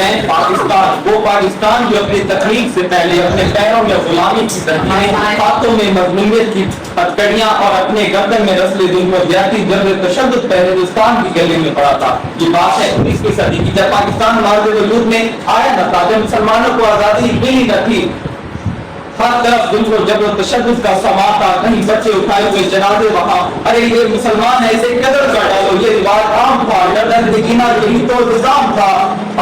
میں پاکستان، وہ پاکستان جو اپنی تخلیق سے پہلے اپنے پیروں میں غلامی کی تنظیمیں، ہاتھوں میں مظلومیت کی ہتھکڑیاں اور اپنے گردن میں رسل دین و زیادتی جبر تشدد پہلے ہندوستان کی گلی میں پڑا تھا۔ یہ بات ہے 19ویں صدی کی، جب پاکستان مارد وجود میں آیا نہ تھا، جب مسلمانوں کو آزادی ملی نہ تھی، ہر طرف ظلم و جبر و تشدد کا سما تھا، کہیں بچے اٹھائے ہوئے جنازے وہاں، ارے یہ مسلمان ہے اسے قدر کر ڈالو، یہ رواج عام تھا، گردن دکھینا یہی تو نظام تھا،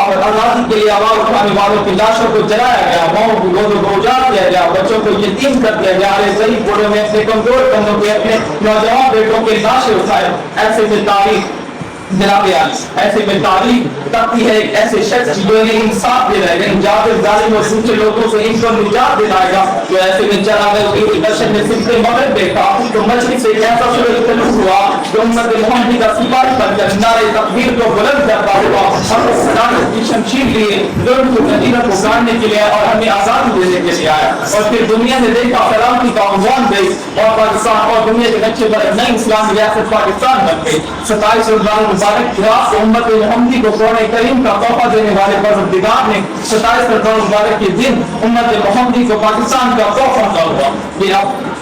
اور آزادی کے لیے آواز اٹھانے والوں کی لاشوں کو جلایا گیا، ماؤں کو گودوں کو اجاڑ دیا گیا، بچوں کو یتیم کر دیا گیا، ارے ضعیف بوڑھوں میں اپنے کمزور کندھوں پہ اپنے نوجوان بیٹوں کے لاشیں اٹھائے۔ ایسے میں تاریخ جناب ایسے میں تاریخ کرتی ہے ایک ایسے شخص جو انہیں انصاف دے رہے ہیں، جابر ظالم اور دوسرے لوگوں سے ان کو نجات دلائے گا، جو ایسے میں چلا گیا کہ درشن نے صرف مغرب دیکھا تو مجلس سے ایک ایسا سورج طلوع ہوا جو امت محمدی کا سپاہی بن کر نعرے تکبیر کو بلند کرتا ہوا ہم صداقت کی شمشیر لیے ظلم کو نتیجہ کو گاڑنے کے لیے اور ہمیں آزادی دینے کے لیے آیا، اور پھر دنیا نے دیکھا سلامتی کا عنوان دے اور پاکستان اور دنیا کے نقشے پر نئی اسلامی ریاست پاکستان بن گئی۔ 27 رمضان مبارک رات کو امت محمدی کو قرآن کریم کا تحفہ دینے والے پروردگار نے 27 رمضان مبارک کے دن امت محمدی کو پاکستان کا تحفہ دیا ہوا۔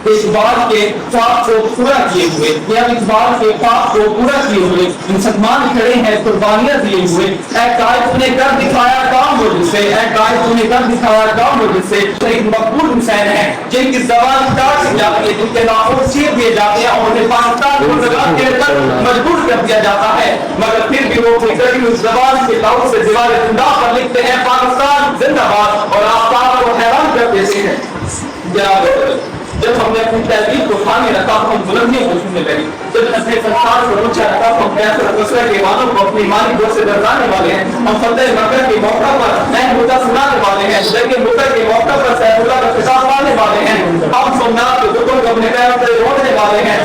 یہ اس بات کے خواب کو پورا کیے ہوئے، یا اس بات کے خواب کو پورا کیے ہوئے مسلمان کھڑے ہیں قربانیاں دیے ہوئے۔ اے قائد نے کر دکھایا کام وہ جس سے، اے قائد نے کر دکھایا کام وہ جس سے ایک مقبول حسین ہے جن کی زبان کاٹ سی جاتی ہے، جن کے ناخن چیر دیے جاتے ہیں اور انہیں پاکستان کو زبان کے اندر مجبور کر دیا جاتا ہے، مگر پھر بھی وہ اس زبان کے طور سے دیوار زندہ پر لکھتے ہیں پاکستان زندہ باد، اور آفتاب کو حیران کر دیتے ہیں۔ جب ہم نے اپنی تحریر کو سامنے رکھا تو ہم بلندیوں کو سننے لگے، جب اپنے سنسار کو اونچا رکھا تو ہم کیسر دوسرے کے ایمانوں کو اپنی ایمانی دور سے درزانے والے ہیں، ہم فتح مکہ کے موقع پر نئے مدعا سنانے والے ہیں، جنگ مکہ کے موقع پر سیف اللہ کا خطاب پانے والے ہیں، ہم سومنات کے دکھوں کو اپنے پیروں سے روڑنے والے ہیں،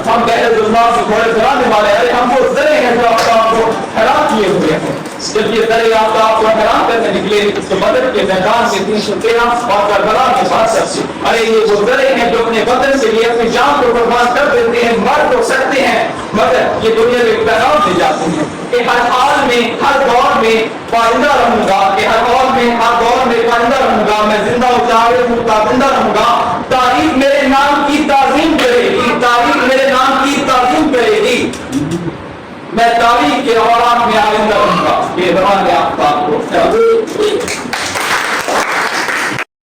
ہم گہرے ظلمات سے گھوڑے چلانے والے ہیں، ہم وہ ذرے ہیں جو آپ کو حیران کیے ہوئے ہیں۔ جب یہ ذرے آپ کو حیران کرنے نکلے تو بدر کے میدان میں 313 اور کربلا میں 62، ارے یہ وہ ذرے ہیں جو اپنے وطن کے لیے اپنی جان کو قربان کر دیتے ہیں، مر تو سکتے ہیں مگر یہ دنیا میں پیغام دے جاتے ہیں کہ ہر حال میں ہر دور میں پائندہ رہوں گا، کہ ہر حال میں ہر دور میں پائندہ رہوں گا، میں زندہ و جاوید ہوں تابندہ رہوں گا، تاریخ میرے نام کی تعظیم کرے گی، تاریخ میرے نام کی تعظیم کرے گی، میں تاریخ کے اوراق میں آئندہ رہوں گا۔ یہ زبان آفتاب کو